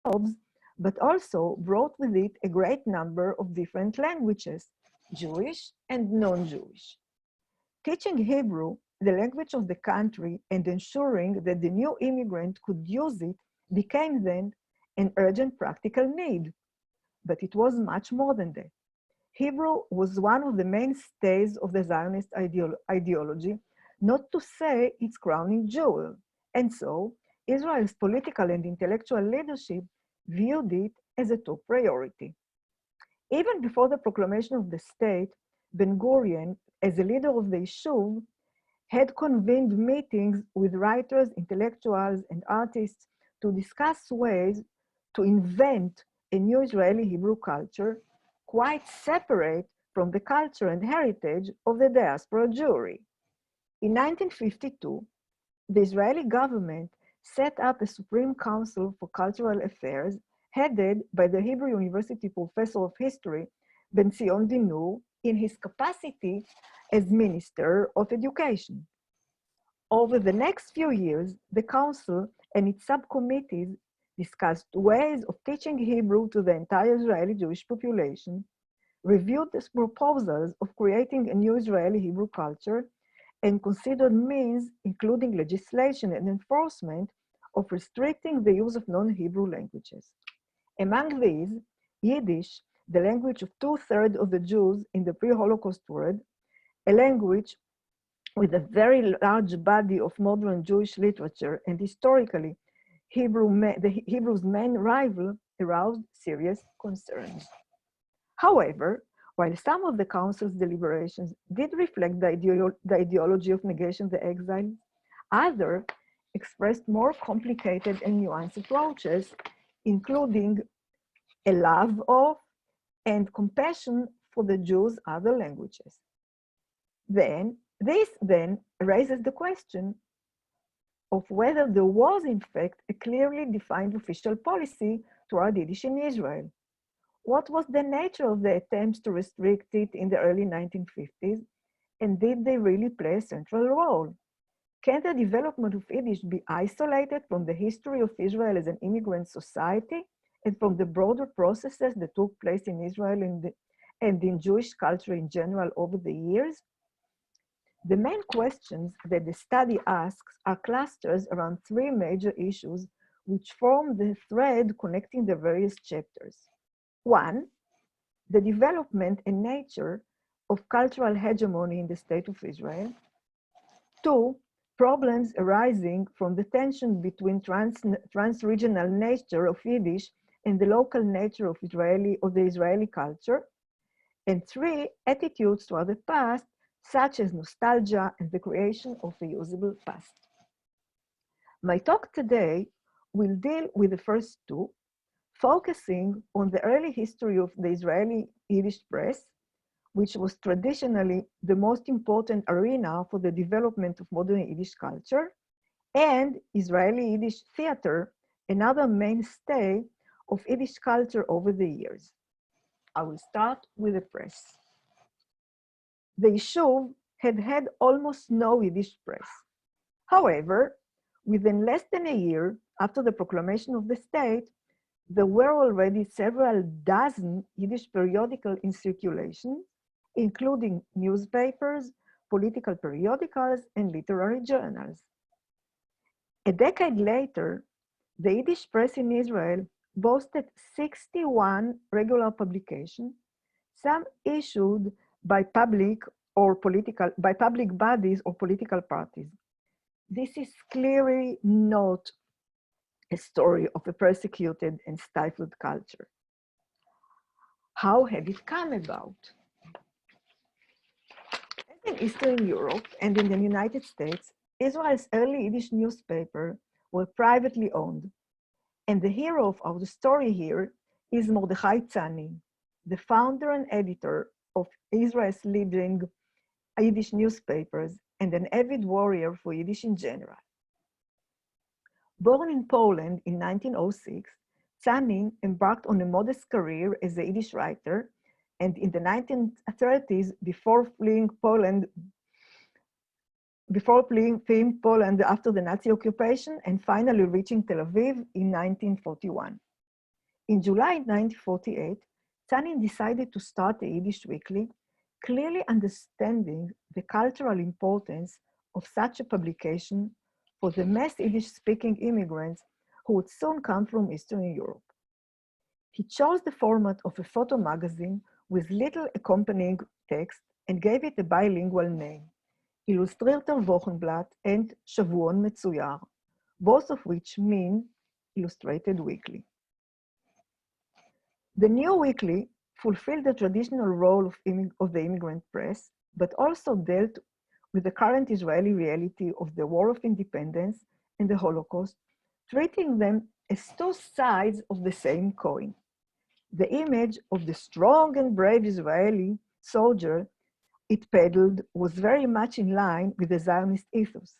jobs, but also brought with it a great number of different languages, Jewish and non-Jewish. Teaching Hebrew, the language of the country, and ensuring that the new immigrant could use it became then an urgent practical need. But it was much more than that. Hebrew was one of the mainstays of the Zionist ideology, not to say its crowning jewel. And so, Israel's political and intellectual leadership viewed it as a top priority. Even before the proclamation of the state, Ben-Gurion, as a leader of the Yishuv, had convened meetings with writers, intellectuals, and artists to discuss ways to invent a new Israeli Hebrew culture quite separate from the culture and heritage of the diaspora Jewry. In 1952, the Israeli government set up a Supreme Council for Cultural Affairs headed by the Hebrew University professor of history, Ben-Zion Dinur, in his capacity as Minister of Education. Over the next few years, the Council and its subcommittees discussed ways of teaching Hebrew to the entire Israeli Jewish population, reviewed the proposals of creating a new Israeli Hebrew culture, and considered means, including legislation and enforcement, of restricting the use of non-Hebrew languages. Among these, Yiddish, the language of 2/3 of the Jews in the pre-Holocaust world, a language with a very large body of modern Jewish literature and historically the Hebrew's main rival, aroused serious concerns. However, while some of the Council's deliberations did reflect the ideology of negation the exile, others expressed more complicated and nuanced approaches, including a love of and compassion for the Jews' other languages. This then raises the question of whether there was in fact a clearly defined official policy toward Yiddish in Israel. What was the nature of the attempts to restrict it in the early 1950s, and did they really play a central role? Can the development of Yiddish be isolated from the history of Israel as an immigrant society and from the broader processes that took place in Israel and in Jewish culture in general over the years? The main questions that the study asks are clusters around three major issues which form the thread connecting the various chapters. One, the development and nature of cultural hegemony in the State of Israel. Two, problems arising from the tension between trans-regional nature of Yiddish and the local nature of the Israeli culture. And three, attitudes toward the past, such as nostalgia and the creation of a usable past. My talk today will deal with the first two, focusing on the early history of the Israeli Yiddish press, which was traditionally the most important arena for the development of modern Yiddish culture, and Israeli Yiddish theater, another mainstay of Yiddish culture over the years. I will start with the press. The Yishuv had almost no Yiddish press. However, within less than a year after the proclamation of the state, there were already several dozen Yiddish periodicals in circulation, including newspapers, political periodicals, and literary journals. A decade later, the Yiddish press in Israel boasted 61 regular publications, some issued by public bodies or political parties. This is clearly not a story of a persecuted and stifled culture. How had it come about? As in Eastern Europe and in the United States, Israel's early Yiddish newspapers were privately owned. And the hero of our story here is Mordechai Tzani, the founder and editor of Israel's leading Yiddish newspapers and an avid warrior for Yiddish in general. Born in Poland in 1906, Tzani embarked on a modest career as a Yiddish writer, and in the 1930s, before fleeing Poland after the Nazi occupation, and finally reaching Tel Aviv in 1941. In July 1948, Tsanin decided to start a Yiddish weekly, clearly understanding the cultural importance of such a publication for the mass Yiddish-speaking immigrants who would soon come from Eastern Europe. He chose the format of a photo magazine with little accompanying text and gave it a bilingual name, Illustrierter Wochenblatt and Shavuon Metzuyar, both of which mean Illustrated Weekly. The new weekly fulfilled the traditional role of the immigrant press, but also dealt with the current Israeli reality of the War of Independence and the Holocaust, treating them as two sides of the same coin. The image of the strong and brave Israeli soldier it peddled was very much in line with the Zionist ethos.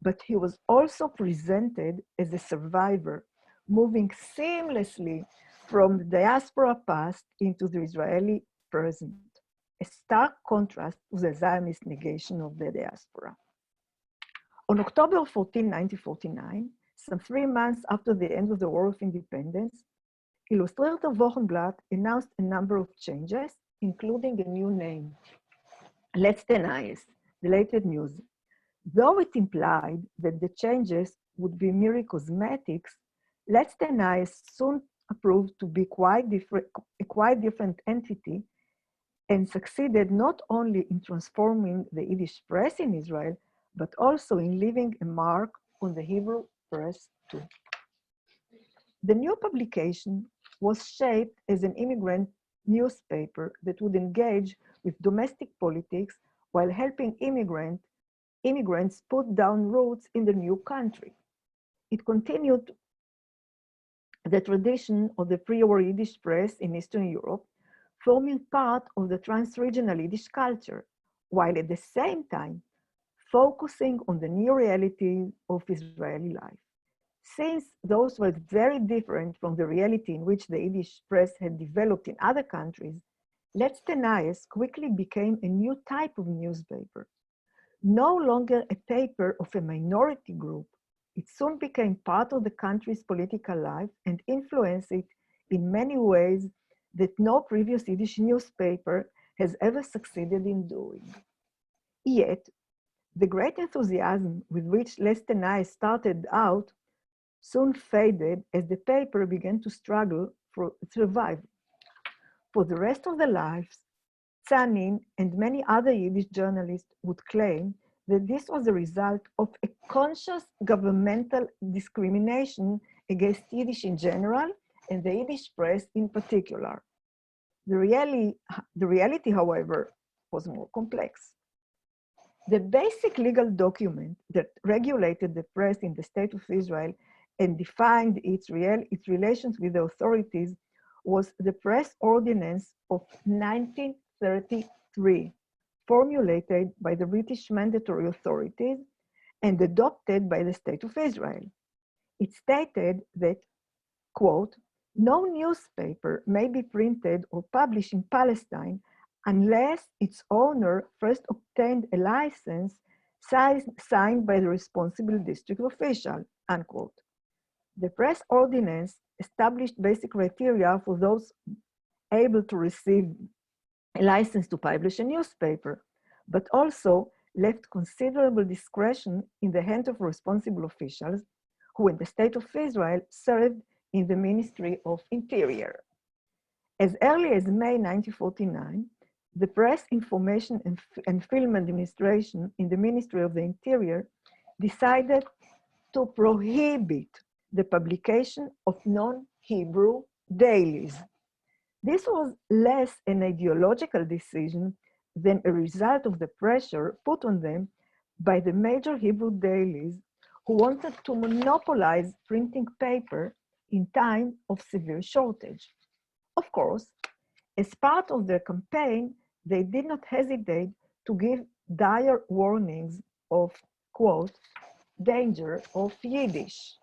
But he was also presented as a survivor, moving seamlessly from the diaspora past into the Israeli present, a stark contrast to the Zionist negation of the diaspora. On October 14, 1949, some 3 months after the end of the War of Independence, Illustrierter Wochenblatt announced a number of changes, including a new name, Letzte Neues, the latest news. Though it implied that the changes would be mere cosmetics, Letzte Neues soon proved to be a quite different entity and succeeded not only in transforming the Yiddish press in Israel, but also in leaving a mark on the Hebrew press too. The new publication was shaped as an immigrant newspaper that would engage with domestic politics while helping immigrants put down roots in the new country. It continued the tradition of the pre-war Yiddish press in Eastern Europe, forming part of the trans-regional Yiddish culture, while at the same time focusing on the new realities of Israeli life. Since those were very different from the reality in which the Yiddish press had developed in other countries, Letzte Neues quickly became a new type of newspaper. No longer a paper of a minority group, it soon became part of the country's political life and influenced it in many ways that no previous Yiddish newspaper has ever succeeded in doing. Yet, the great enthusiasm with which Letzte Neues started out soon faded as the paper began to struggle for survival. For the rest of their lives, Tsanin and many other Yiddish journalists would claim that this was the result of a conscious governmental discrimination against Yiddish in general and the Yiddish press in particular. The reality, however, was more complex. The basic legal document that regulated the press in the State of Israel and defined its relations with the authorities was the Press Ordinance of 1933, formulated by the British mandatory authorities and adopted by the State of Israel. It stated that, quote, no newspaper may be printed or published in Palestine unless its owner first obtained a license signed by the responsible district official, unquote. The press ordinance established basic criteria for those able to receive a license to publish a newspaper, but also left considerable discretion in the hands of responsible officials who in the State of Israel served in the Ministry of Interior. As early as May 1949, the Press Information and Film Administration in the Ministry of the Interior decided to prohibit the publication of non-Hebrew dailies. This was less an ideological decision than a result of the pressure put on them by the major Hebrew dailies who wanted to monopolize printing paper in time of severe shortage. Of course, as part of their campaign, they did not hesitate to give dire warnings of, quote, danger of Yiddish.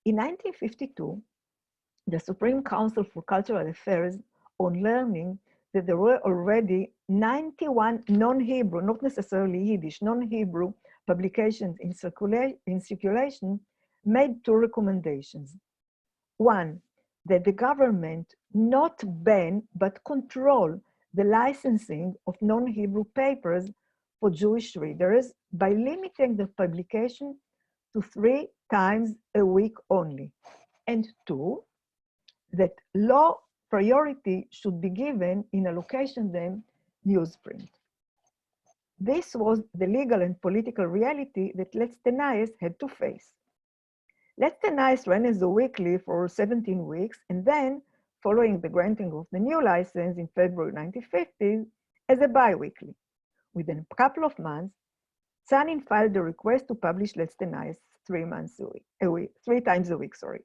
In 1952, the Supreme Council for Cultural Affairs, on learning that there were already 91 non-Hebrew, not necessarily Yiddish, non-Hebrew publications in circulation, made two recommendations. One, that the government not ban but control the licensing of non-Hebrew papers for Jewish readers by limiting the publication to 3 times a week only. And 2, that law priority should be given in allocation them newsprint. This was the legal and political reality that Let's Tenayes had to face. Let's Tenayes ran as a weekly for 17 weeks, and then, following the granting of the new license in February 1950, as a bi-weekly. Within a couple of months, Tsanin filed a request to publish Let's Tenayes 3 times a week.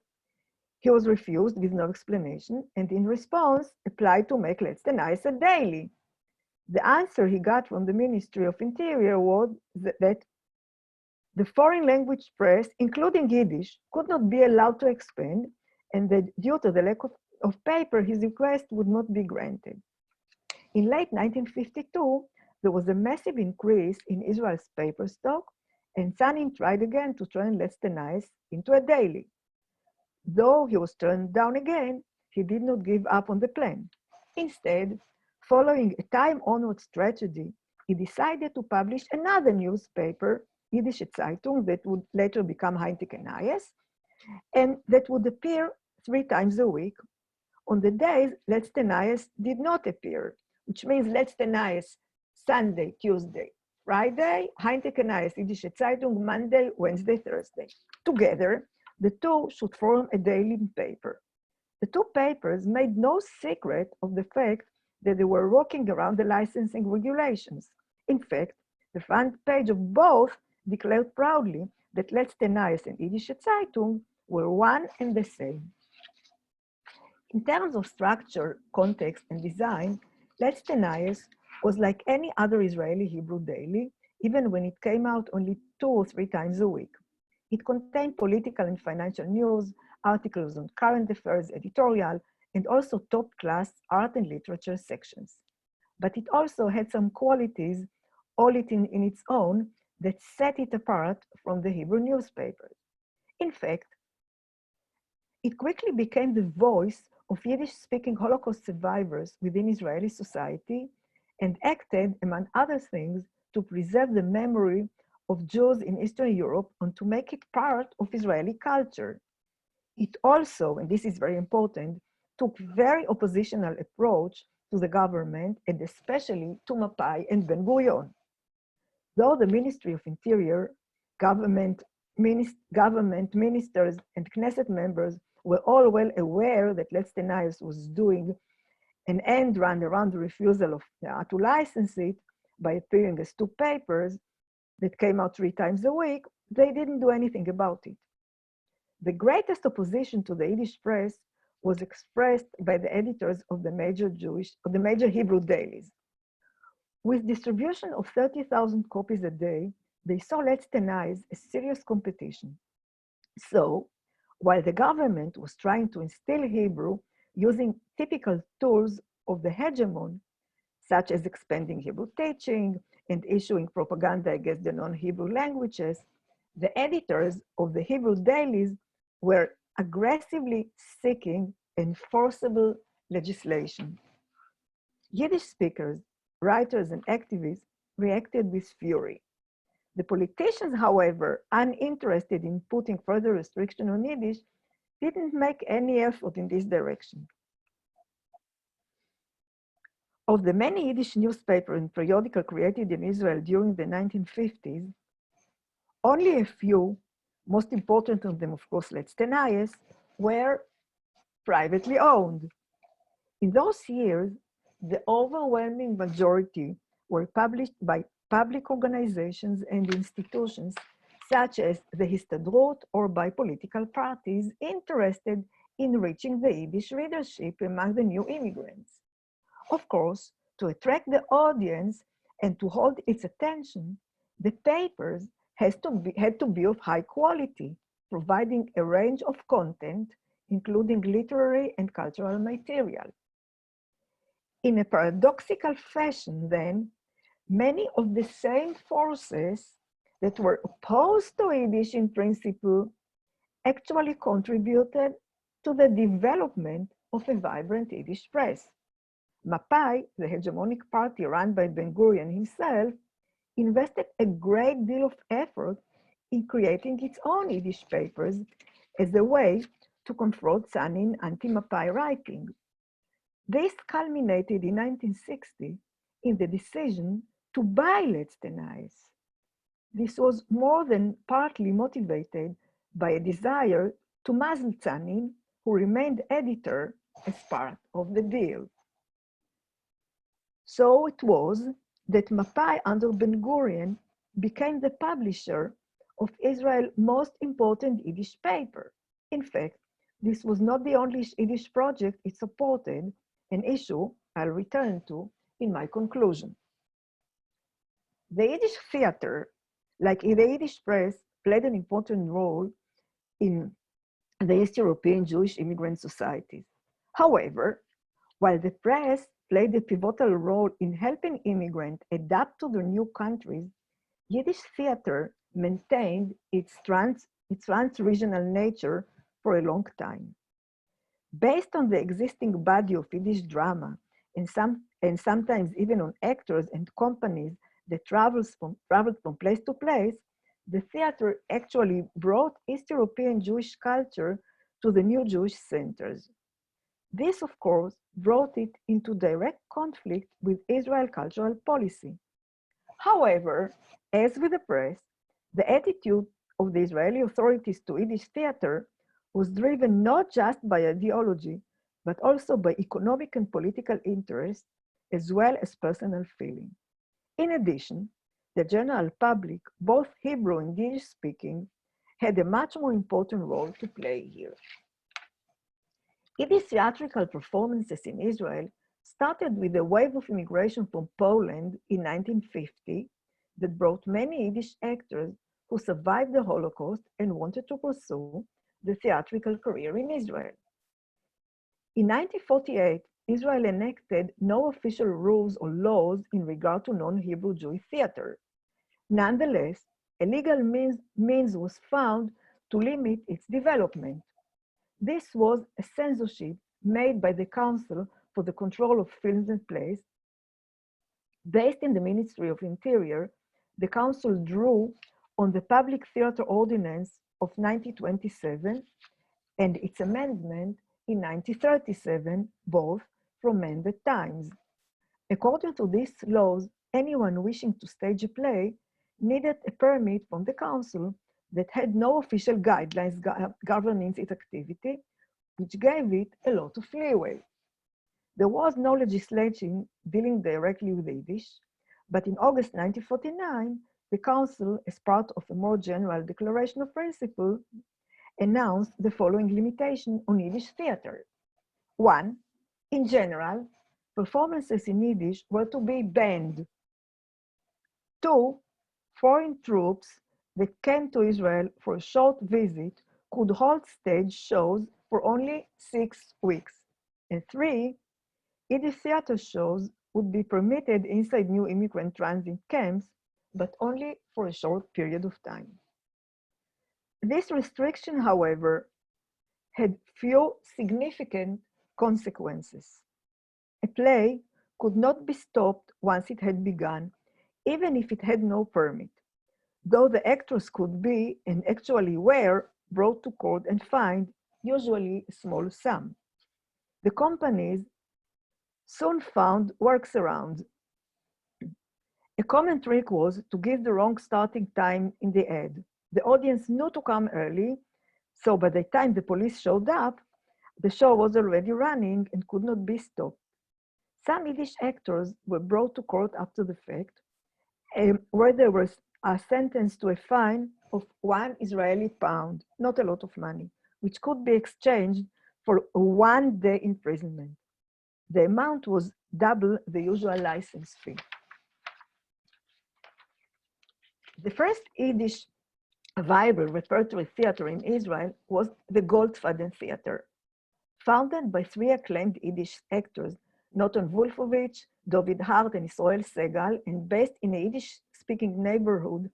He was refused with no explanation, and in response, applied to make Let's Tenayes a daily. The answer he got from the Ministry of Interior was that the foreign language press, including Yiddish, could not be allowed to expand, and that due to the lack of paper, his request would not be granted. In late 1952, there was a massive increase in Israel's paper stock, and Tsanin tried again to turn Let's Tenayes into a daily. Though he was turned down again, he did not give up on the plan. Instead, following a time-honored strategy, he decided to publish another newspaper, Yiddische Zeitung, that would later become Heintige Nayes, and that would appear 3 times a week on the days Let's Tenayes did not appear, which means Let's Tenayes Sunday, Tuesday, Friday, Heintige Nayes, Yiddische Zeitung, Monday, Wednesday, Thursday. Together, the two should form a daily paper. The two papers made no secret of the fact that they were working around the licensing regulations. In fact, the front page of both declared proudly that Let's Tenayes and Yiddische Zeitung were one and the same. In terms of structure, context, and design, Let's Tenayes was like any other Israeli Hebrew daily, even when it came out only 2 or 3 times a week. It contained political and financial news, articles on current affairs, editorial, and also top-class art and literature sections. But it also had some qualities, all in its own, that set it apart from the Hebrew newspapers. In fact, it quickly became the voice of Yiddish-speaking Holocaust survivors within Israeli society and acted, among other things, to preserve the memory of Jews in Eastern Europe and to make it part of Israeli culture. It also, and this is very important, took very oppositional approach to the government and especially to Mapai and Ben-Gurion. Though the Ministry of Interior, government ministers and Knesset members were all well aware that Let's Tenayes was doing an end run around the refusal to license it by appearing as 2 papers that came out 3 times a week, they didn't do anything about it. The greatest opposition to the Yiddish press was expressed by the editors of the major Hebrew dailies. With distribution of 30,000 copies a day, they saw Let's Tenayes a serious competition. So, while the government was trying to instill Hebrew using typical tools of the hegemon, such as expanding Hebrew teaching and issuing propaganda against the non-Hebrew languages, the editors of the Hebrew dailies were aggressively seeking enforceable legislation. Yiddish speakers, writers, and activists reacted with fury. The politicians, however, uninterested in putting further restriction on Yiddish, didn't make any effort in this direction. Of the many Yiddish newspapers and periodicals created in Israel during the 1950s, only a few, most important of them, of course, Let's Tenayes, were privately owned. In those years, the overwhelming majority were published by public organizations and institutions, such as the Histadrut, or by political parties interested in reaching the Yiddish readership among the new immigrants. Of course, to attract the audience and to hold its attention, the papers had to be of high quality, providing a range of content, including literary and cultural material. In a paradoxical fashion, then, many of the same forces that were opposed to Yiddish in principle actually contributed to the development of a vibrant Yiddish press. Mapai, the hegemonic party run by Ben-Gurion himself, invested a great deal of effort in creating its own Yiddish papers as a way to confront Sanin anti-Mapai writing. This culminated in 1960 in the decision to buy Let's Tenais. This was more than partly motivated by a desire to muzzle Sanin, who remained editor as part of the deal. So it was that Mapai under Ben-Gurion became the publisher of Israel's most important Yiddish paper. In fact, this was not the only Yiddish project it supported, an issue I'll return to in my conclusion. The Yiddish theater, like the Yiddish press, played an important role in the East European Jewish immigrant societies. However, while the press played a pivotal role in helping immigrants adapt to their new countries, Yiddish theater maintained its trans-regional nature for a long time. Based on the existing body of Yiddish drama, and sometimes even on actors and companies that traveled from place to place, the theater actually brought East European Jewish culture to the new Jewish centers. This, of course, brought it into direct conflict with Israel cultural policy. However, as with the press, the attitude of the Israeli authorities to Yiddish theater was driven not just by ideology, but also by economic and political interests, as well as personal feeling. In addition, the general public, both Hebrew and Yiddish speaking, had a much more important role to play here. Yiddish theatrical performances in Israel started with a wave of immigration from Poland in 1950 that brought many Yiddish actors who survived the Holocaust and wanted to pursue the theatrical career in Israel. In 1948, Israel enacted no official rules or laws in regard to non-Hebrew Jewish theater. Nonetheless, a legal means was found to limit its development. This was a censorship made by the Council for the Control of Films and Plays. Based in the Ministry of Interior, the Council drew on the Public Theater Ordinance of 1927 and its amendment in 1937, both from Mended Times. According to these laws, anyone wishing to stage a play needed a permit from the Council that had no official guidelines governing its activity, which gave it a lot of leeway. There was no legislation dealing directly with Yiddish, but in August 1949, the Council, as part of a more general declaration of principle, announced the following limitation on Yiddish theater. 1. In general, performances in Yiddish were to be banned. 2. Foreign troops that came to Israel for a short visit could hold stage shows for only 6 weeks. And 3. Yiddish theater shows would be permitted inside new immigrant transit camps, but only for a short period of time. This restriction, however, had few significant consequences. A play could not be stopped once it had begun, even if it had no permit, though the actors could be, and actually were, brought to court and fined, usually a small sum. The companies soon found workarounds. A common trick was to give the wrong starting time in the ad. The audience knew to come early, so by the time the police showed up, the show was already running and could not be stopped. Some Yiddish actors were brought to court after the fact, where they were sentenced to a fine of £1 Israeli pound, not a lot of money, which could be exchanged for a 1-day imprisonment. The amount was double the usual license fee. The first Yiddish viable repertory theater in Israel was the Goldfaden Theater, founded by 3 acclaimed Yiddish actors, Noton Wolfowitz, David Hart, and Israel Segal, and based in a Yiddish-speaking neighborhood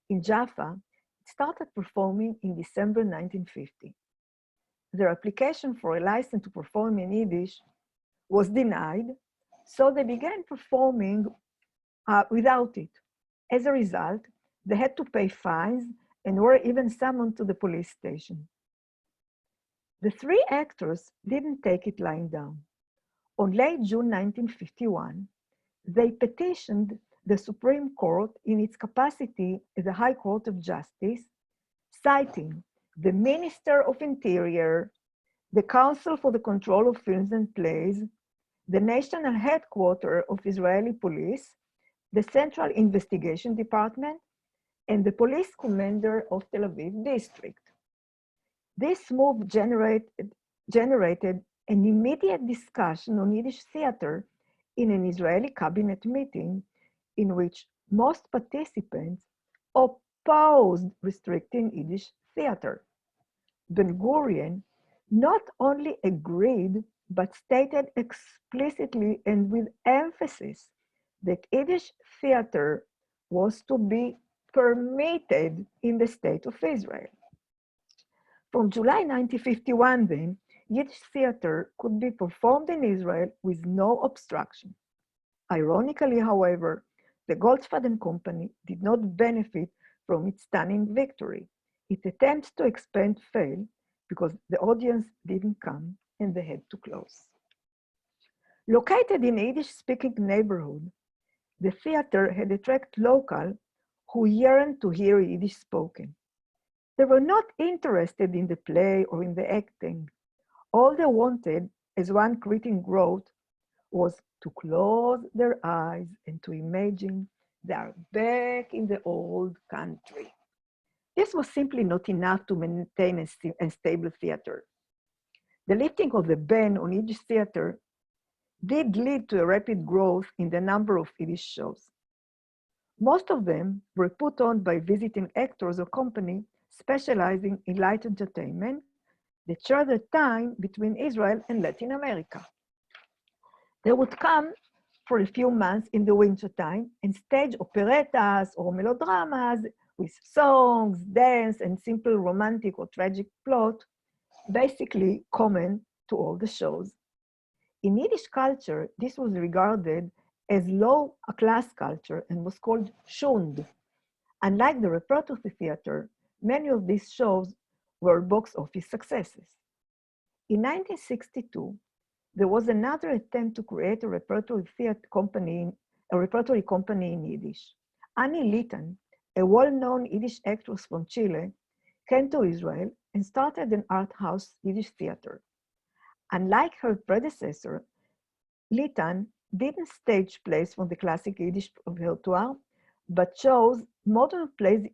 in Jaffa. It started performing in December 1950. their application for a license to perform in Yiddish was denied, so they began performing without it. As a result, they had to pay fines and were even summoned to the police station. The three actors didn't take it lying down. On late June 1951, they petitioned the Supreme Court in its capacity as a High Court of Justice, citing the Minister of Interior, the Council for the Control of Films and Plays, the National Headquarters of Israeli Police, the Central Investigation Department, and the police commander of Tel Aviv district. This move generated an immediate discussion on Yiddish theater in an Israeli cabinet meeting in which most participants opposed restricting Yiddish theater. Ben-Gurion not only agreed, but stated explicitly and with emphasis that Yiddish theater was to be permitted in the State of Israel. From July 1951 then, Yiddish theater could be performed in Israel with no obstruction. Ironically, however, the Goldfaden Company did not benefit from its stunning victory. Its attempts to expand failed because the audience didn't come and they had to close. Located in a Yiddish-speaking neighborhood, the theater had attracted locals who yearned to hear Yiddish spoken. They were not interested in the play or in the acting. All they wanted, as one critic wrote, was to close their eyes and to imagine they are back in the old country. This was simply not enough to maintain a stable theater. The lifting of the ban on Yiddish theater did lead to a rapid growth in the number of Yiddish shows. Most of them were put on by visiting actors or companies specializing in light entertainment that shared the time between Israel and Latin America. They would come for a few months in the wintertime and stage operettas or melodramas with songs, dance, and simple romantic or tragic plot, basically common to all the shows. In Yiddish culture, this was regarded as low-class culture and was called shund. Unlike the repertory theater, many of these shows were box office successes. In 1962, there was another attempt to create a repertory company in Yiddish. Annie Litton, a well-known Yiddish actress from Chile, came to Israel and started an art house Yiddish theater. Unlike her predecessor, Litton didn't stage plays from the classic Yiddish repertoire, but chose modern plays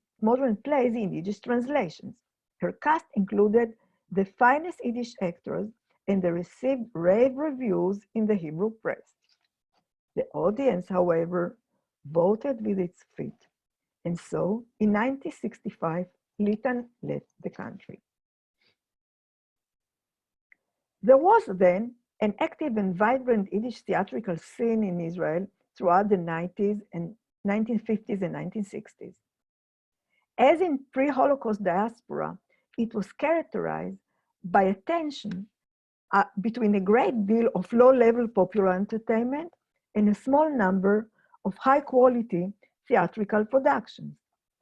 in Yiddish translations. Her cast included the finest Yiddish actors, and they received rave reviews in the Hebrew press. The audience, however, voted with its feet. And so, in 1965, Litton left the country. There was then an active and vibrant Yiddish theatrical scene in Israel throughout the 1950s and 1960s. As in pre-Holocaust diaspora, it was characterized by a tension between a great deal of low-level popular entertainment and a small number of high-quality theatrical productions.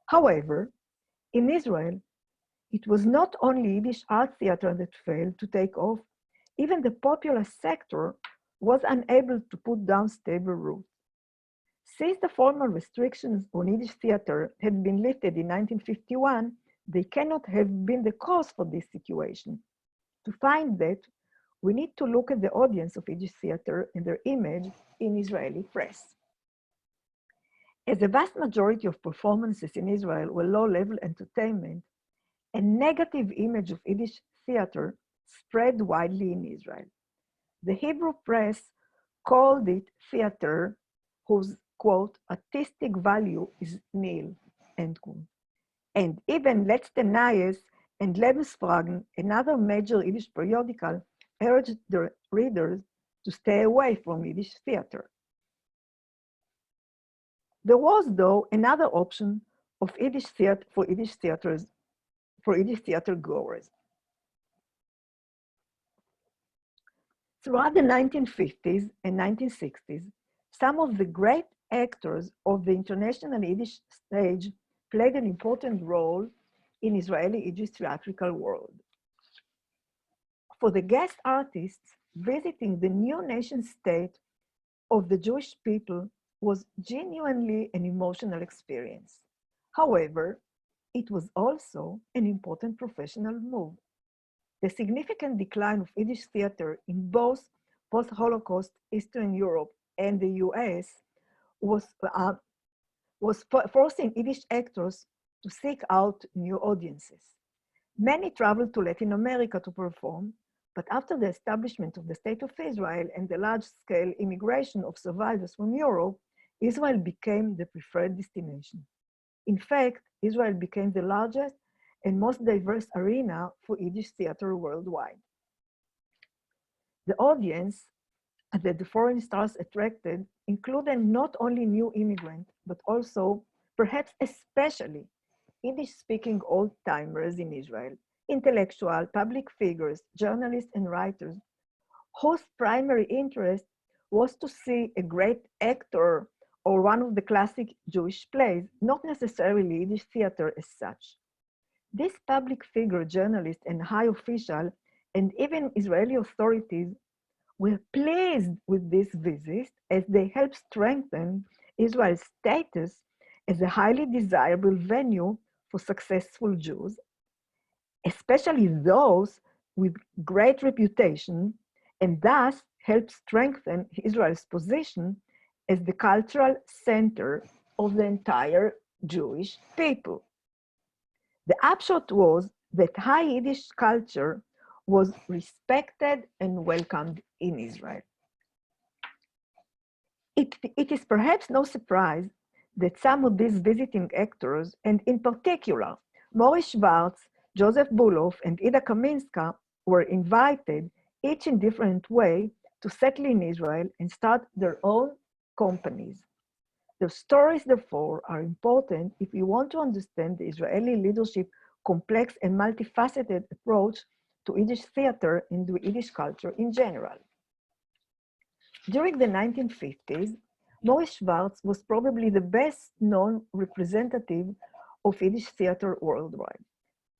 However, in Israel, it was not only Yiddish art theater that failed to take off, even the popular sector was unable to put down stable roots. Since the formal restrictions on Yiddish theater had been lifted in 1951, they cannot have been the cause for this situation. To find that, we need to look at the audience of Yiddish theater and their image in Israeli press. As the vast majority of performances in Israel were low-level entertainment, a negative image of Yiddish theater spread widely in Israel. The Hebrew press called it theater whose, quote, artistic value is nil, end quote. And even Letzte Neues and Lebensfragen, another major Yiddish periodical, urged the readers to stay away from Yiddish theater. There was, though, another option of Yiddish theater for Yiddish theater goers. Throughout the 1950s and 1960s, some of the great actors of the international Yiddish stage played an important role in Israeli Yiddish theatrical world. For the guest artists, visiting the new nation state of the Jewish people was genuinely an emotional experience. However, it was also an important professional move. The significant decline of Yiddish theater in both post-Holocaust Eastern Europe and the US was forcing Yiddish actors to seek out new audiences. Many traveled to Latin America to perform, but after the establishment of the State of Israel and the large-scale immigration of survivors from Europe, Israel became the preferred destination. In fact, Israel became the largest and most diverse arena for Yiddish theater worldwide. The audience that the foreign stars attracted included not only new immigrants, but also, perhaps especially, Yiddish-speaking old-timers in Israel, intellectual, public figures, journalists, and writers, whose primary interest was to see a great actor or one of the classic Jewish plays, not necessarily Yiddish theater as such. This public figure, journalist, and high official, and even Israeli authorities were pleased with this visit as they helped strengthen Israel's status as a highly desirable venue for successful Jews, especially those with great reputation, and thus helped strengthen Israel's position as the cultural center of the entire Jewish people. The upshot was that high Yiddish culture was respected and welcomed in Israel. It is perhaps no surprise that some of these visiting actors, and in particular, Maurice Schwartz, Joseph Bulow, and Ida Kaminska, were invited, each in different way, to settle in Israel and start their own companies. Their stories, therefore, are important if you want to understand the Israeli leadership complex and multifaceted approach to Yiddish theater and to Yiddish culture in general. During the 1950s, Maurice Schwartz was probably the best known representative of Yiddish theater worldwide.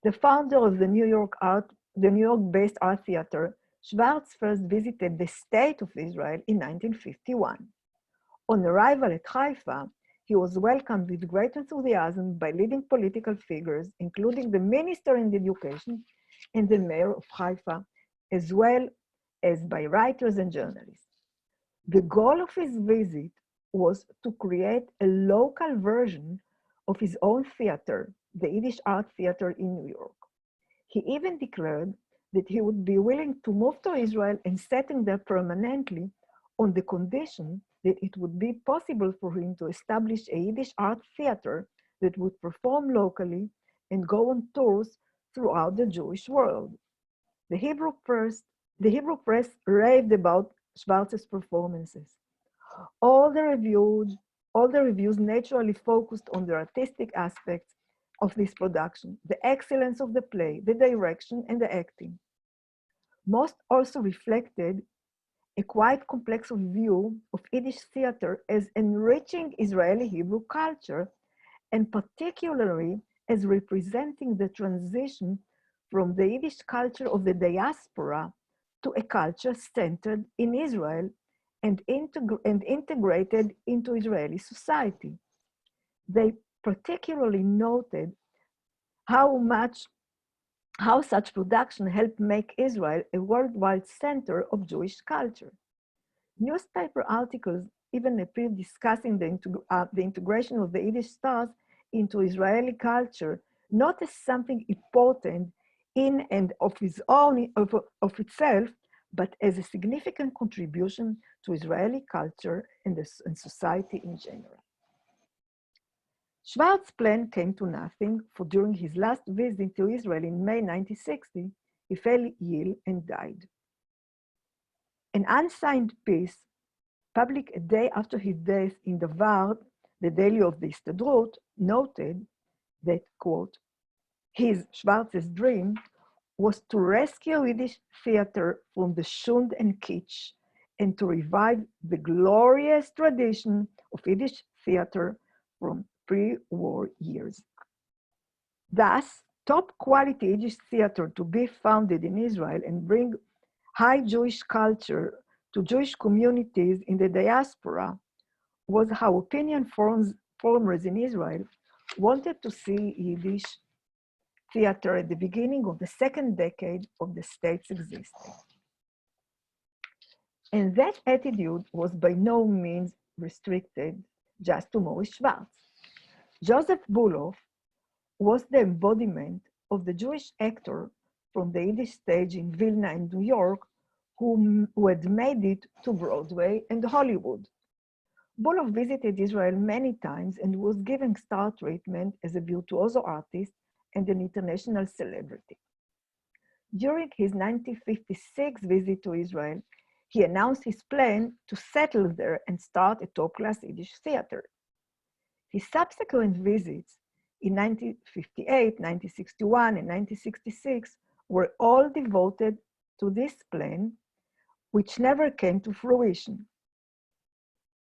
The founder of the New York-based art theater, Schwartz first visited the state of Israel in 1951. On arrival at Haifa, he was welcomed with great enthusiasm by leading political figures, including the Minister in Education and the Mayor of Haifa, as well as by writers and journalists. The goal of his visit was to create a local version of his own theater, the Yiddish Art Theater in New York. He even declared that he would be willing to move to Israel and settle there permanently on the condition that it would be possible for him to establish a Yiddish art theater that would perform locally and go on tours throughout the Jewish world. The Hebrew press raved about Schwartz's performances. All the reviews naturally focused on the artistic aspects of this production, the excellence of the play, the direction, and the acting. Most also reflected a quite complex view of Yiddish theater as enriching Israeli Hebrew culture, and particularly as representing the transition from the Yiddish culture of the diaspora to a culture centered in Israel and integrated into Israeli society. They particularly noted how such production helped make Israel a worldwide center of Jewish culture. Newspaper articles even appeared discussing the integration of the Yiddish stars into Israeli culture, not as something important in and of itself, but as a significant contribution to Israeli culture and society in general. Schwartz's plan came to nothing, for during his last visit to Israel in May 1960, he fell ill and died. An unsigned piece, published a day after his death in the Vard, the daily of the Histadrut, noted that, quote, Schwartz's dream was to rescue Yiddish theater from the Schund and kitsch and to revive the glorious tradition of Yiddish theater from pre-war years. Thus, top quality Yiddish theater to be founded in Israel and bring high Jewish culture to Jewish communities in the diaspora was how opinion formers in Israel wanted to see Yiddish theater at the beginning of the second decade of the state's existence. And that attitude was by no means restricted just to Maurice Schwartz. Joseph Bulow was the embodiment of the Jewish actor from the Yiddish stage in Vilna and New York who had made it to Broadway and Hollywood. Bulow visited Israel many times and was given star treatment as a virtuoso artist and an international celebrity. During his 1956 visit to Israel, he announced his plan to settle there and start a top-class Yiddish theater. His subsequent visits in 1958, 1961, and 1966 were all devoted to this plan, which never came to fruition.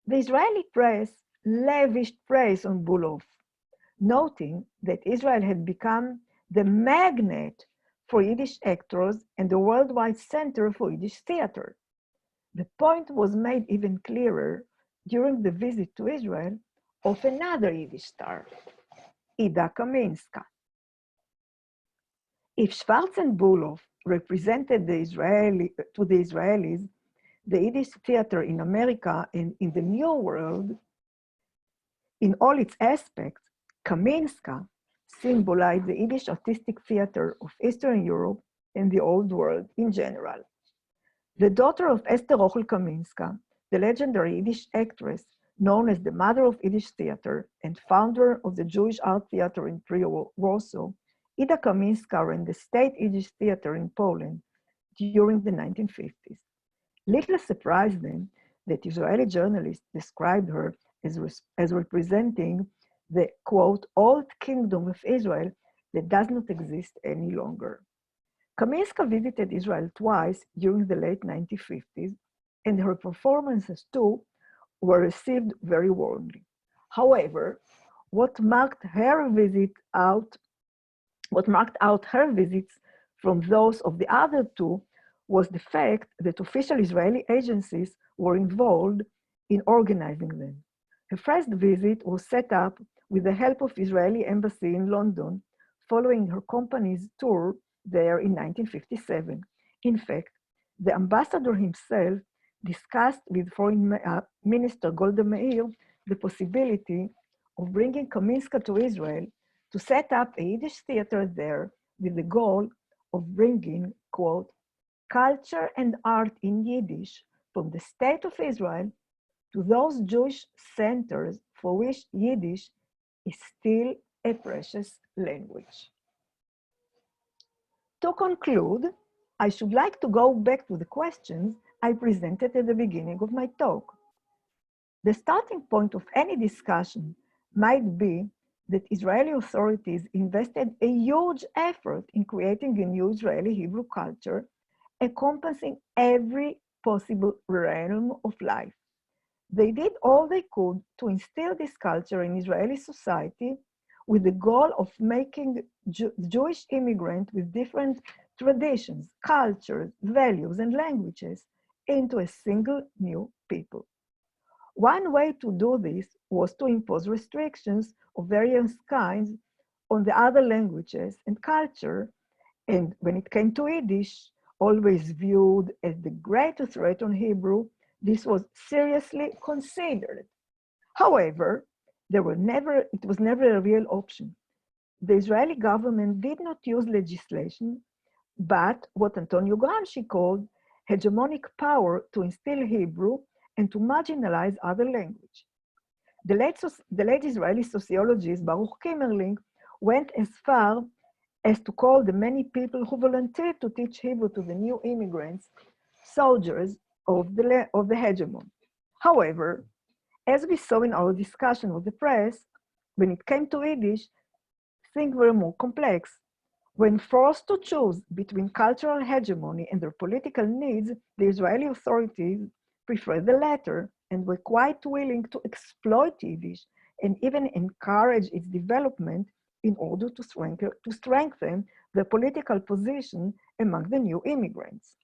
The Israeli press lavished praise on Bulow, noting that Israel had become the magnet for Yiddish actors and the worldwide center for Yiddish theater. The point was made even clearer during the visit to Israel of another Yiddish star, Ida Kaminska. If Schwartz and Bulow represented to the Israelis the Yiddish theater in America and in the New World, in all its aspects, Kaminska symbolized the Yiddish artistic theater of Eastern Europe and the Old World in general. The daughter of Esther Rochel Kaminska, the legendary Yiddish actress known as the mother of Yiddish theater and founder of the Jewish Art Theater in Warsaw, Ida Kaminska ran the State Yiddish Theater in Poland during the 1950s. Little surprised then that Israeli journalists described her as representing the, quote, old kingdom of Israel that does not exist any longer. Kaminska visited Israel twice during the late 1950s, and her performances too were received very warmly. However, what marked out her visits from those of the other two was the fact that official Israeli agencies were involved in organizing them. Her first visit was set up with the help of Israeli embassy in London, following her company's tour there in 1957. In fact, the ambassador himself discussed with Foreign Minister Golda Meir the possibility of bringing Kaminska to Israel to set up a Yiddish theater there with the goal of bringing, quote, culture and art in Yiddish from the state of Israel to those Jewish centers for which Yiddish is still a precious language. To conclude, I should like to go back to the questions I presented at the beginning of my talk. The starting point of any discussion might be that Israeli authorities invested a huge effort in creating a new Israeli Hebrew culture encompassing every possible realm of life. They did all they could to instill this culture in Israeli society with the goal of making Jewish immigrants with different traditions, cultures, values, and languages into a single new people. One way to do this was to impose restrictions of various kinds on the other languages and culture, and when it came to Yiddish, always viewed as the greatest threat on Hebrew, this was seriously considered. However, it was never a real option. The Israeli government did not use legislation, but what Antonio Gramsci called hegemonic power to instill Hebrew and to marginalize other language. The late Israeli sociologist Baruch Kimmerling went as far as to call the many people who volunteered to teach Hebrew to the new immigrants soldiers of the hegemon. However, as we saw in our discussion with the press, when it came to Yiddish, things were more complex. When forced to choose between cultural hegemony and their political needs, the Israeli authorities preferred the latter and were quite willing to exploit Yiddish and even encourage its development in order to strengthen the political position among the new immigrants.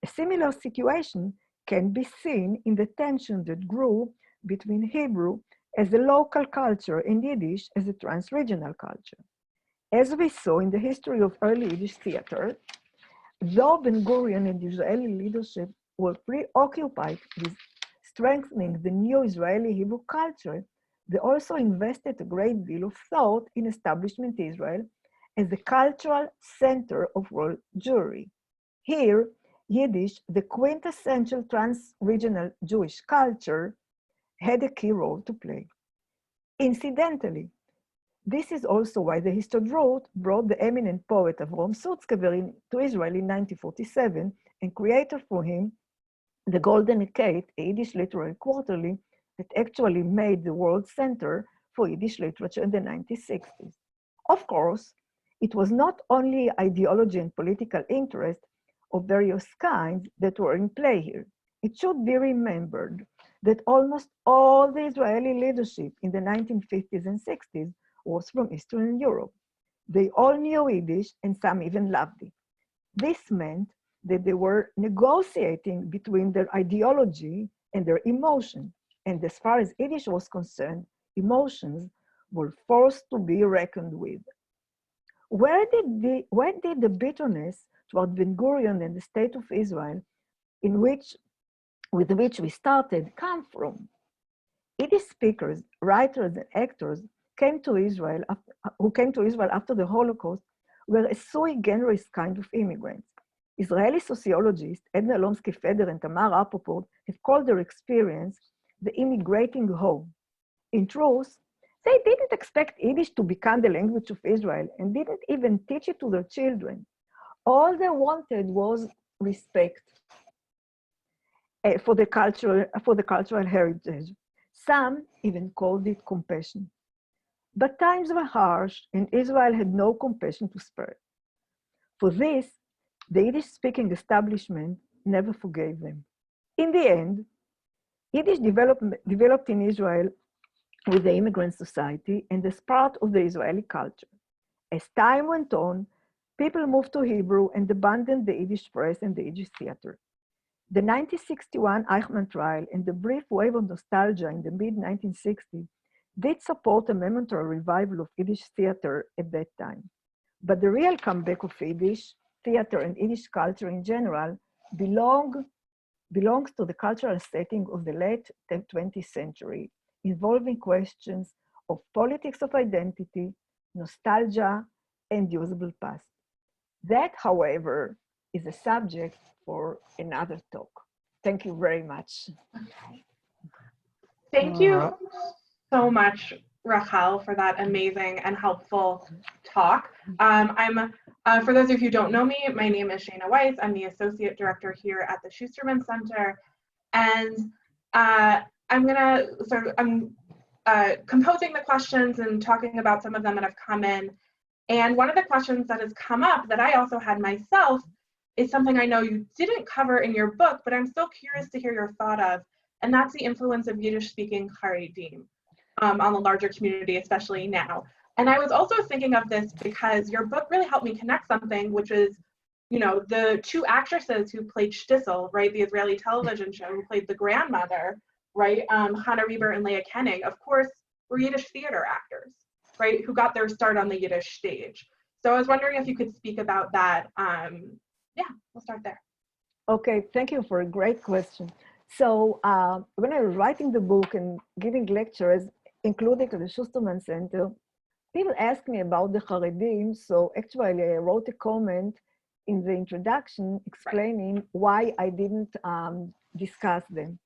A similar situation can be seen in the tension that grew between Hebrew as a local culture and Yiddish as a trans-regional culture. As we saw in the history of early Yiddish theater, though Ben-Gurion and Israeli leadership were preoccupied with strengthening the new Israeli Hebrew culture, they also invested a great deal of thought in establishment Israel as the cultural center of world Jewry. Here, Yiddish, the quintessential trans-regional Jewish culture, had a key role to play. Incidentally, this is also why the Histadrut brought the eminent poet Avrom Sutzkever to Israel in 1947 and created for him the Golden Ecate, a Yiddish literary quarterly that actually made the world center for Yiddish literature in the 1960s. Of course, it was not only ideology and political interest of various kinds that were in play here. It should be remembered that almost all the Israeli leadership in the 1950s and 60s was from Eastern Europe. They all knew Yiddish and some even loved it. This meant that they were negotiating between their ideology and their emotion. And as far as Yiddish was concerned, emotions were forced to be reckoned with. Where did the bitterness toward Ben-Gurion and the state of Israel with which we started come from? Yiddish speakers, writers, and actors who came to Israel after the Holocaust were a sui generis kind of immigrants. Israeli sociologists Edna Lomsky-Feder and Tamar Rapoport have called their experience the immigrating home. In truth, they didn't expect Yiddish to become the language of Israel and didn't even teach it to their children. All they wanted was respect for the cultural heritage. Some even called it compassion. But times were harsh and Israel had no compassion to spare. For this, the Yiddish-speaking establishment never forgave them. In the end, Yiddish developed in Israel with the immigrant society and as part of the Israeli culture. As time went on, people moved to Hebrew and abandoned the Yiddish press and the Yiddish theater. The 1961 Eichmann trial and the brief wave of nostalgia in the mid-1960s did support a momentary revival of Yiddish theater at that time. But the real comeback of Yiddish theater and Yiddish culture in general belongs to the cultural setting of the late 20th century, involving questions of politics of identity, nostalgia, and usable past. That, however, is a subject for another talk. Thank you very much. Okay. Thank you so much, Rachel, for that amazing and helpful talk. For those of you who don't know me, my name is Shana Weiss. I'm the Associate Director here at the Schusterman Center. And I'm composing the questions and talking about some of them that have come in. And one of the questions that has come up that I also had myself is something I know you didn't cover in your book, but I'm still curious to hear your thought of, and that's the influence of Yiddish-speaking Haredim on the larger community, especially now. And I was also thinking of this because your book really helped me connect something, which is, you know, the two actresses who played Shtisel, right, the Israeli television show, who played the grandmother, right, Hannah Reber and Leah Kenning, of course, were Yiddish theater actors, right, who got their start on the Yiddish stage. So I was wondering if you could speak about that. Yeah, we'll start there. Okay, thank you for a great question. So when I was writing the book and giving lectures, including at the Schusterman Center, people asked me about the Haredim. So actually I wrote a comment in the introduction explaining why I didn't discuss them.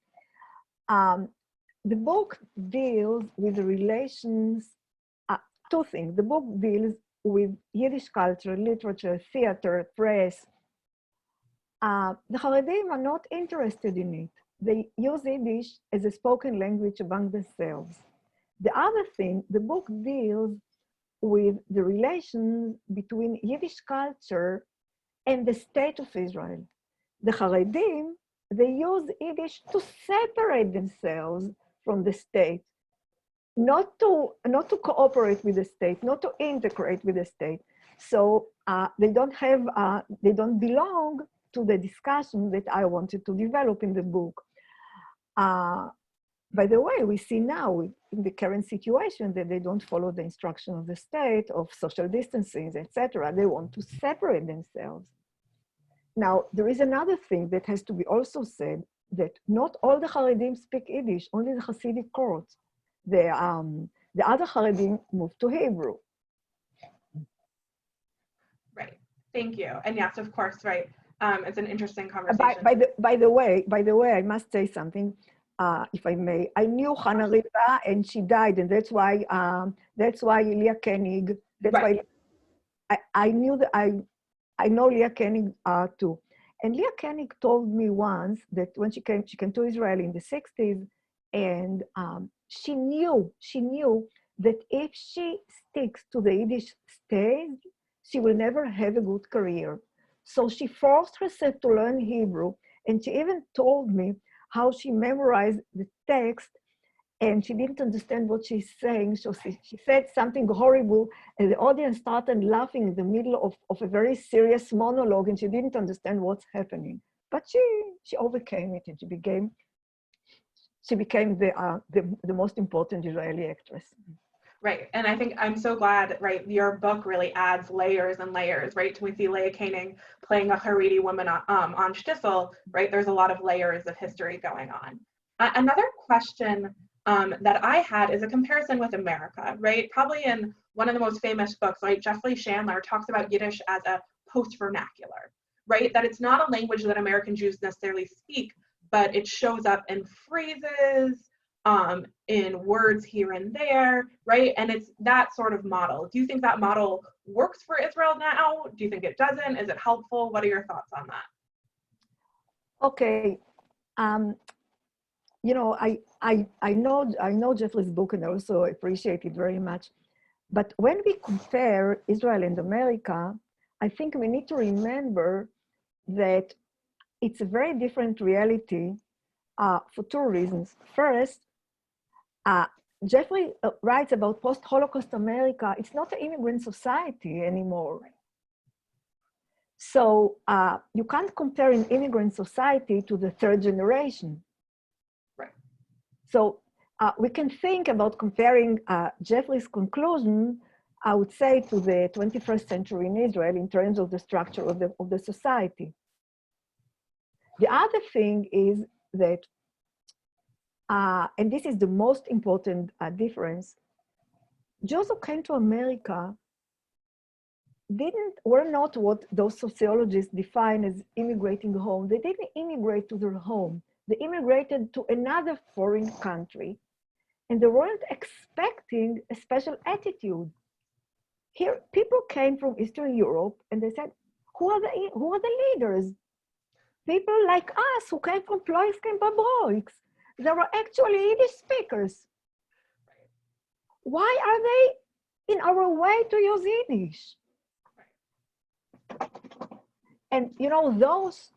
The book deals with the relations, two things. The book deals with Yiddish culture, literature, theater, press. The Haredim are not interested in it. They use Yiddish as a spoken language among themselves. The other thing, the book deals with the relations between Yiddish culture and the state of Israel. The Haredim, they use Yiddish to separate themselves from the state, not to cooperate with the state, not to integrate with the state. So they don't belong to the discussion that I wanted to develop in the book. By the way, we see now in the current situation that they don't follow the instruction of the state of social distancing, etc. They want to separate themselves. Now, there is another thing that has to be also said, that not all the Haredim speak Yiddish, only the Hasidic courts. The other Haredim moved to Hebrew. Right. Thank you. And yes, of course, right. It's an interesting conversation. By the way, I must say something, if I may. I knew Hannah Riva, and she died, and that's why Leah Koenig. That's right. Why I knew that I know Leah Koenig too. And Leah Koenig told me once that when she came to Israel in the 60s, and she knew that if she sticks to the Yiddish stage, she will never have a good career. So she forced herself to learn Hebrew, and she even told me how she memorized the text, and she didn't understand what she's saying. So she said something horrible, and the audience started laughing in the middle of a very serious monologue, and she didn't understand what's happening. But she overcame it, and she became the most important Israeli actress. Right, and I think I'm so glad, right, your book really adds layers and layers, right? We see Leah Koenig playing a Haredi woman on Shtisel, right? There's a lot of layers of history going on. Another question that I had is a comparison with America, right? Probably in one of the most famous books, like Jeffrey Chandler talks about Yiddish as a post-vernacular, right? That it's not a language that American Jews necessarily speak, but it shows up in phrases, in words here and there, right? And it's that sort of model. Do you think that model works for Israel now? Do you think it doesn't? Is it helpful? What are your thoughts on that? Okay, you know, I know Jeffrey's book, and I also appreciate it very much. But when we compare Israel and America, I think we need to remember that it's a very different reality for two reasons. First, Jeffrey writes about post-Holocaust America. It's not an immigrant society anymore. So you can't compare an immigrant society to the third generation. Right. So we can think about comparing Jeffrey's conclusion, I would say, to the 21st century in Israel in terms of the structure of the society. The other thing is that, and this is the most important difference, Jews who came to America were not what those sociologists define as immigrating home. They didn't immigrate to their home. They immigrated to another foreign country, and they weren't expecting a special attitude. Here, people came from Eastern Europe, and they said, who are the leaders? People like us who came from Ploisk and Babroix. They were actually Yiddish speakers. Why are they in our way to use Yiddish? And you know,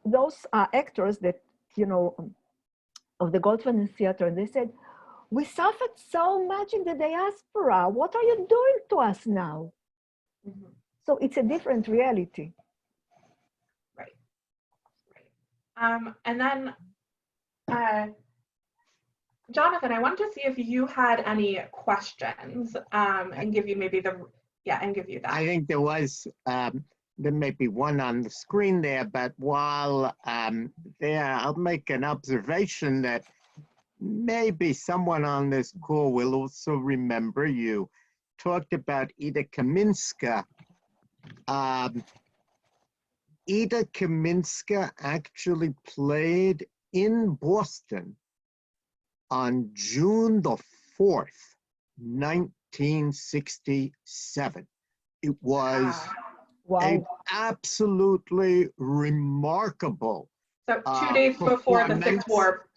those actors that, you know, of the Goldman Theater, they said, we suffered so much in the diaspora. What are you doing to us now? Mm-hmm. So it's a different reality. Right. And then, Jonathan, I wanted to see if you had any questions and give you maybe and give you that. I think there was, there may be one on the screen there, but while there, I'll make an observation that maybe someone on this call will also remember. You talked about Ida Kaminska. Ida Kaminska actually played in Boston on June the 4th, 1967. It was a absolutely remarkable. So 2 days before the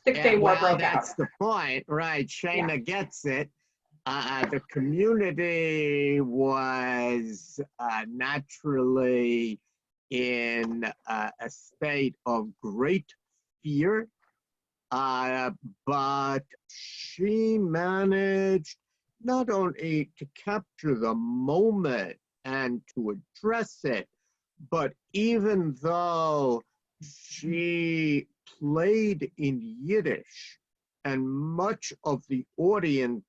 Six-Day War broke out. That's the point, right? Shana gets it. The community was naturally in a state of great fear, but she managed not only to capture the moment and to address it, but even though she played in Yiddish and much of the audience,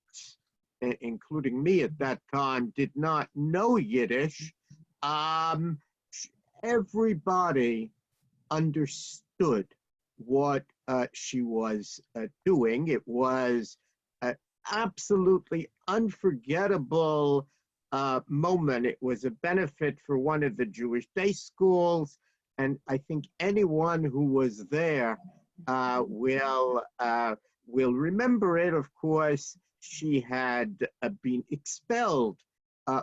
including me at that time, did not know Yiddish, everybody understood what she was doing. It was an absolutely unforgettable moment. It was a benefit for one of the Jewish day schools, and I think anyone who was there will remember it. Of course, she had been expelled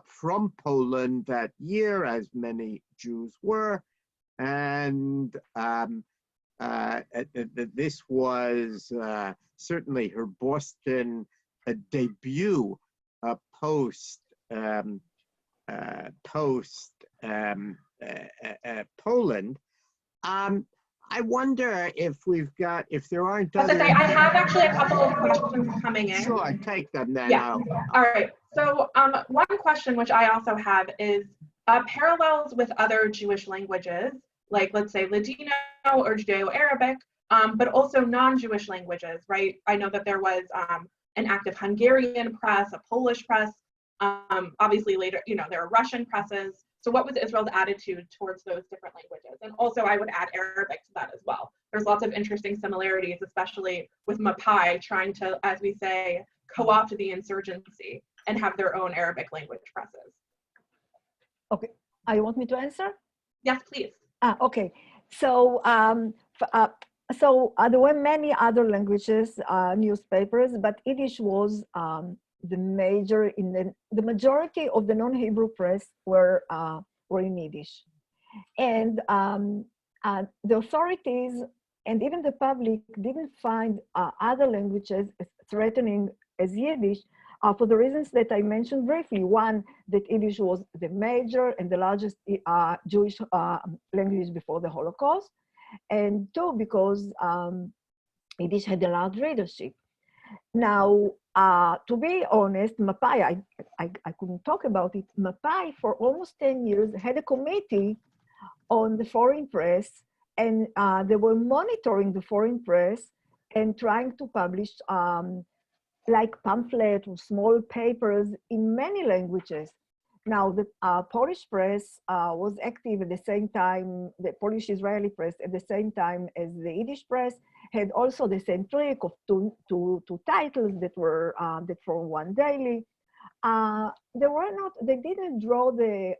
from Poland that year, as many Jews were, and this was certainly her Boston debut post Poland. I wonder if there aren't other. I have actually a couple of questions coming in. Sure, take them then. Yeah. All right. So one question which I also have is parallels with other Jewish languages, like let's say Ladino or Judeo-Arabic, but also non-Jewish languages, right? I know that there was an active Hungarian press, a Polish press, obviously later, there are Russian presses. So what was Israel's attitude towards those different languages? And also I would add Arabic to that as well. There's lots of interesting similarities, especially with Mapai trying to, as we say, co-opt the insurgency and have their own Arabic language presses. Okay, you want me to answer? Yes, please. Okay, so there were many other languages, newspapers, but Yiddish was the major. In the majority of the non-Hebrew press were in Yiddish, and the authorities and even the public didn't find other languages as threatening as Yiddish. For the reasons that I mentioned briefly. One, that Yiddish was the major and the largest Jewish language before the Holocaust. And two, because Yiddish had a large readership. Now, to be honest, Mapai, I couldn't talk about it. Mapai, for almost 10 years, had a committee on the foreign press, and they were monitoring the foreign press and trying to publish like pamphlets or small papers in many languages. Now, the Polish press was active at the same time, the Polish-Israeli press at the same time as the Yiddish press, had also the same trick of two titles that were that form one daily. They didn't draw the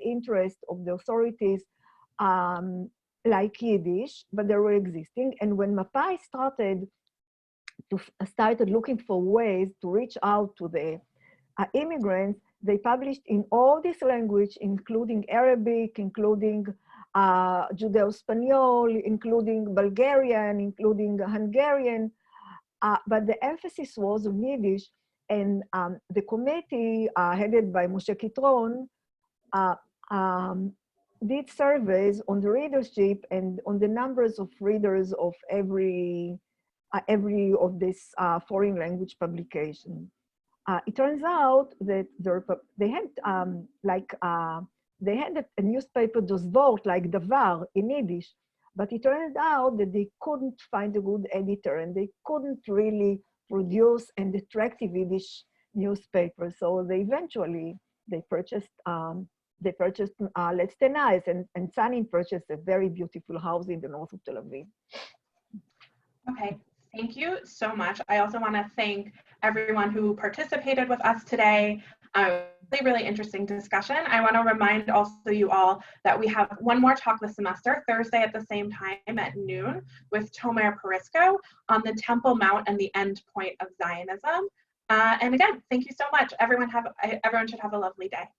interest of the authorities like Yiddish, but they were existing. And when Mapai started looking for ways to reach out to the immigrants, they published in all these languages, including Arabic, including Judeo-Spanish, including Bulgarian, including Hungarian, but the emphasis was on Yiddish. And the committee headed by Moshe Kitron did surveys on the readership and on the numbers of readers of every of this foreign language publication. It turns out that they had a newspaper just vote like Davar in Yiddish, but it turned out that they couldn't find a good editor and they couldn't really produce an attractive Yiddish newspaper. So they eventually purchased Let's Tenais, and Sanin purchased a very beautiful house in the north of Tel Aviv. Okay. Thank you so much. I also want to thank everyone who participated with us today. Really interesting discussion. I want to remind also you all that we have one more talk this semester, Thursday at the same time at noon, with Tomer Perisco on the Temple Mount and the end point of Zionism. And again, thank you so much. Everyone should have a lovely day.